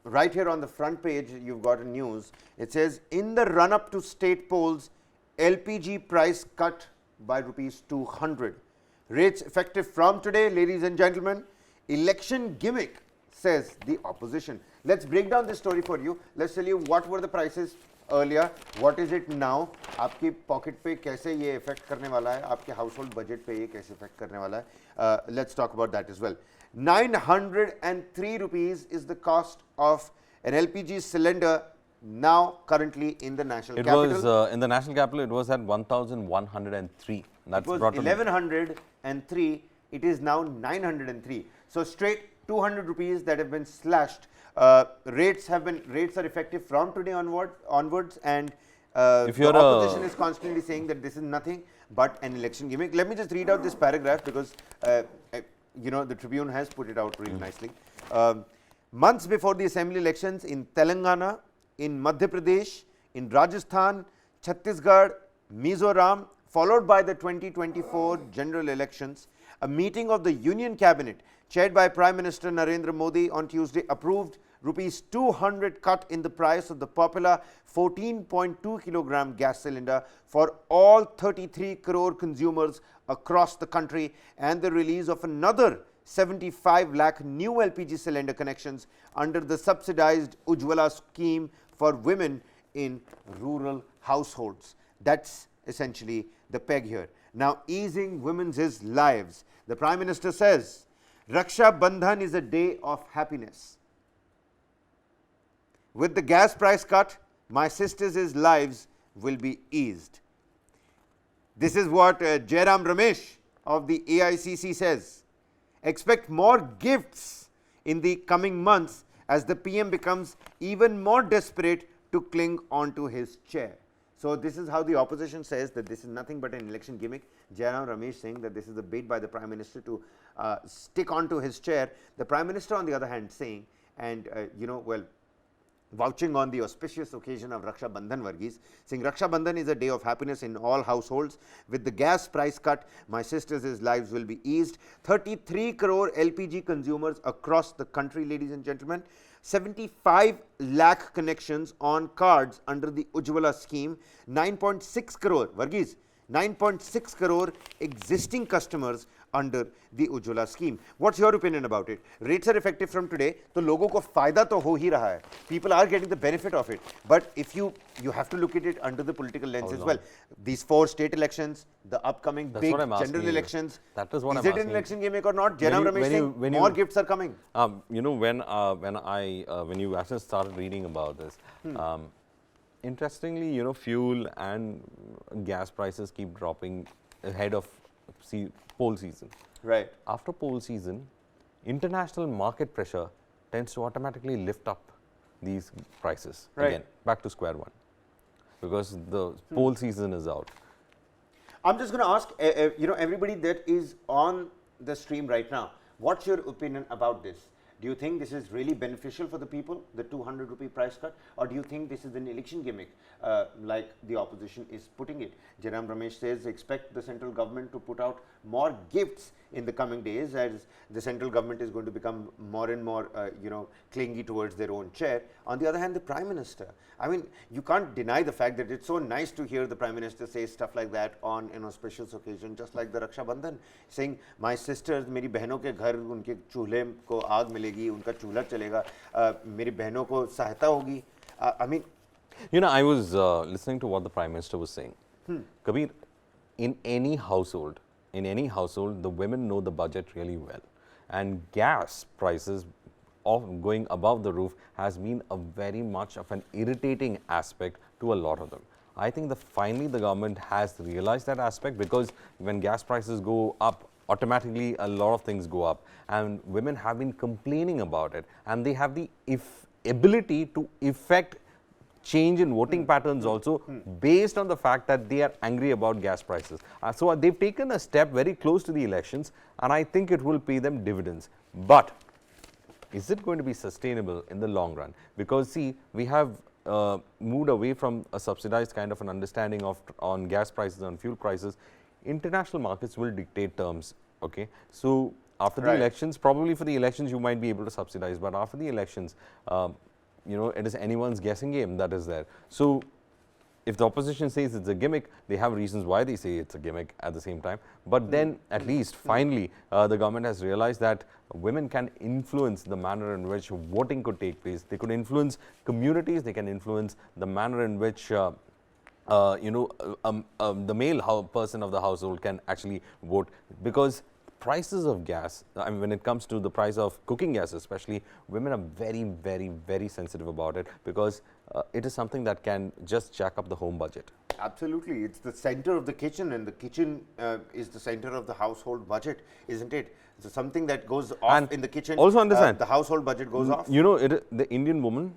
right here on the front page, you've got a news. It says, in the run-up to state polls, LPG price cut by rupees 200. Rates effective from today, ladies and gentlemen. Election gimmick, says the opposition. Let's break down this story for you. Let's tell you what were the prices earlier, what is it now, आपकी pocket पे कैसे ये effect करने वाला है, आपके household budget पे ये कैसे इफेक्ट करने वाला है. Let's talk about that as well. 903 rupees is the cost of an LPG cylinder now currently in the national capital. It was in the national capital. It was at 1,103. That's it was 1103. It is now 903. So straight 200 rupees that have been slashed. Rates are effective from today onwards, and if the opposition is constantly saying that this is nothing but an election gimmick. Let me just read out this paragraph because you know, the Tribune has put it out really nicely. Months before the assembly elections in Telangana, in Madhya Pradesh, in Rajasthan, Chhattisgarh, Mizoram, followed by the 2024 general elections, a meeting of the Union Cabinet chaired by Prime Minister Narendra Modi on Tuesday approved rupees 200 cut in the price of the popular 14.2 kilogram gas cylinder for all 33 crore consumers across the country, and the release of another 75 lakh new LPG cylinder connections under the subsidized Ujjwala scheme for women in rural households. That's essentially the peg here. Now, easing women's lives. The Prime Minister says, Raksha Bandhan is a day of happiness. With the gas price cut, my sisters' lives will be eased. This is what Jairam Ramesh of the AICC says. Expect more gifts in the coming months as the PM becomes even more desperate to cling onto his chair. So this is how the opposition says that this is nothing but an election gimmick. Jairam Ramesh saying that this is a bait by the Prime Minister to stick onto his chair. The Prime Minister on the other hand saying, and you know, well, vouching on the auspicious occasion of Raksha Bandhan, Varghese, saying Raksha Bandhan is a day of happiness in all households. With the gas price cut, my sisters' lives will be eased. 33 crore LPG consumers across the country, ladies and gentlemen. 75 lakh connections on cards under the Ujjwala scheme. 9.6 crore, Varghese, 9.6 crore existing customers under the Ujjwala scheme. What's your opinion about it? Rates are effective from today, तो लोगों को फायदा तो हो ही रहा है. People are getting the benefit of it. But if you have to look at it under the political lens as well. These 4 state elections, the upcoming big general elections. That is what is it an election gimmick or not? Jairam Ramesh saying more gifts are coming. You know, when you actually started reading about this, interestingly, you know, fuel and gas prices keep dropping ahead of poll season. Right. After poll season, international market pressure tends to automatically lift up these prices again, back to square one, because the poll season is out. I'm just going to ask, you know, everybody that is on the stream right now, what's your opinion about this? Do you think this is really beneficial for the people, the 200 rupee price cut, or do you think this is an election gimmick, like the opposition is putting it? Jairam Ramesh says, expect the central government to put out more gifts in the coming days as the central government is going to become more and more, you know, clingy towards their own chair. On the other hand, the Prime Minister, I mean, you can't deny the fact that it's so nice to hear the Prime Minister say stuff like that on an auspicious occasion, just like the Raksha Bandhan, saying, my sisters, मेरी बहनों के घर उनके चूल्हे को आग मिलेगी, उनका चूल्हा चलेगा, मेरी बहनों को सहायता होगी. I mean, you know, I was listening to what the Prime Minister was saying. Kabir, in any household, the women know the budget really well, and gas prices going above the roof has been a very much of an irritating aspect to a lot of them. I think finally the government has realized that aspect, because when gas prices go up, automatically a lot of things go up, and women have been complaining about it, and they have the ability to effect change in voting patterns also based on the fact that they are angry about gas prices. So they've taken a step very close to the elections, and I think it will pay them dividends. But is it going to be sustainable in the long run? Because see, we have moved away from a subsidized kind of an understanding on gas prices and fuel prices. International markets will dictate terms. Okay, so after the elections, probably for the elections you might be able to subsidize, but after the elections, it is anyone's guessing game that is there. So if the opposition says it's a gimmick, they have reasons why they say it's a gimmick at the same time. But then, at least, finally, the government has realized that women can influence the manner in which voting could take place. They could influence communities. They can influence the manner in which the male person of the household can actually vote, because prices of gas, I mean, when it comes to the price of cooking gas especially, women are very, very, very sensitive about it, because it is something that can just jack up the home budget. Absolutely. It's the center of the kitchen, and the kitchen is the center of the household budget, isn't it? So something that goes off And in the kitchen, also understand, the household budget goes off. You know, the Indian woman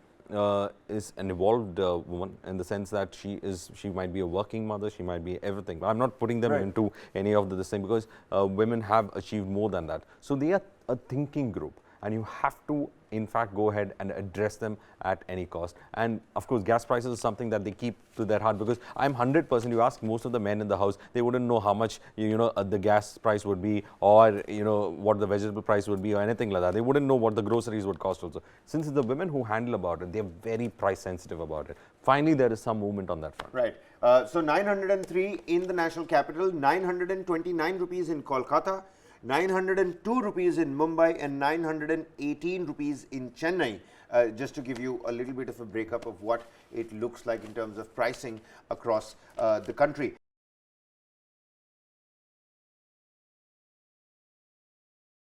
is an evolved woman in the sense that she might be a working mother, she might be everything. I'm not putting them into any of this thing, because women have achieved more than that. So they are a thinking group, and you have to in fact go ahead and address them at any cost. And of course, gas prices is something that they keep to their heart, because I'm 100%, you ask most of the men in the house, they wouldn't know how much the gas price would be, or what the vegetable price would be, or anything like that. They wouldn't know what the groceries would cost also. Since it's the women who handle about it, they're very price sensitive about it. Finally, there is some movement on that front. Right. So 903 in the national capital, 929 rupees in Kolkata, 902 rupees in Mumbai, and 918 rupees in Chennai. Just to give you a little bit of a breakup of what it looks like in terms of pricing across the country.